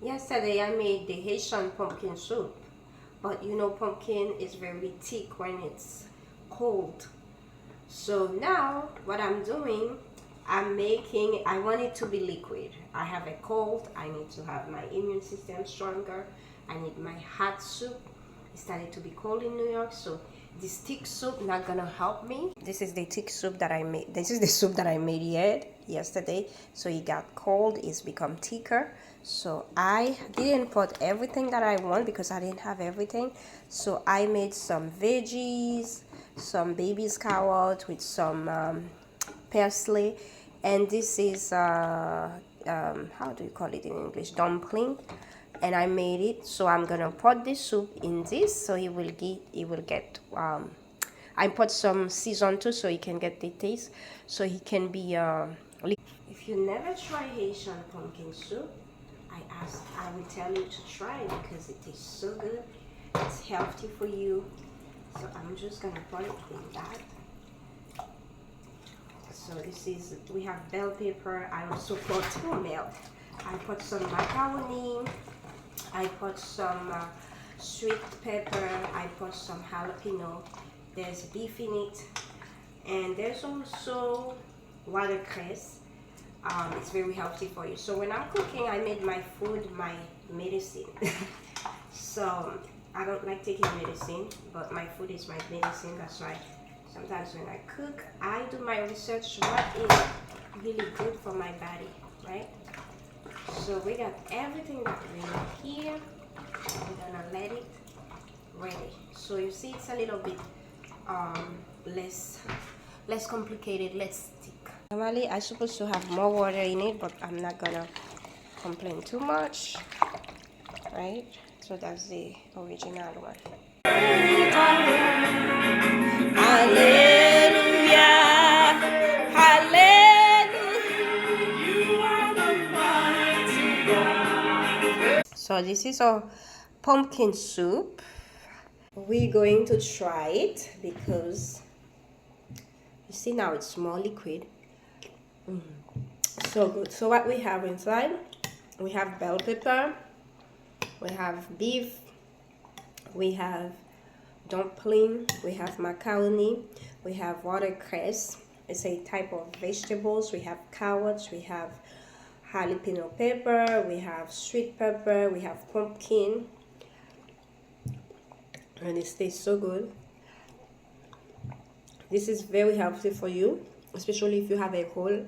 Yesterday I made the Haitian pumpkin soup, but you know pumpkin is very thick when it's cold. So now what I'm doing, I want it to be liquid. I have a cold, I need to have my immune system stronger. I need my hot soup. It started to be cold in New York, so this thick soup not gonna help me. This is the thick soup that I made. This is the soup that I made yesterday. So it got cold, it's become thicker. So I didn't put everything that I want because I didn't have everything. So I made some veggies, some baby's carrot with some parsley, and this is how do you call it in English, dumpling, and I made it. So I'm gonna put this soup in this, so it will get I put some season too, so he can get the taste, so he can be if you never try Haitian pumpkin soup, I will tell you to try it because it tastes so good. It's healthy for you. So I'm just gonna put it in that. So this is, we have bell pepper. I also put milk. I put some macaroni. I put some sweet pepper. I put some jalapeno. There's beef in it, and there's also watercress. It's very healthy for you. So when I'm cooking, I made my food my medicine. So I don't like taking medicine, but my food is my medicine. That's why sometimes when I cook, I do my research what is really good for my body, right? So we got everything that we need here. We're gonna let it ready. So you see it's a little bit less complicated, less thick. Normally I'm supposed to have more water in it, but I'm not gonna complain too much, right? So that's the original one. Hallelujah, hallelujah. So this is our pumpkin soup. We're going to try it because you see now it's more liquid. So good. So what we have inside, we have bell pepper, we have beef, we have dumpling, we have macaroni, we have watercress. It's a type of vegetables. We have carrots, we have jalapeno pepper, we have sweet pepper, we have pumpkin, and it tastes so good. This is very healthy for you, especially if you have a cold.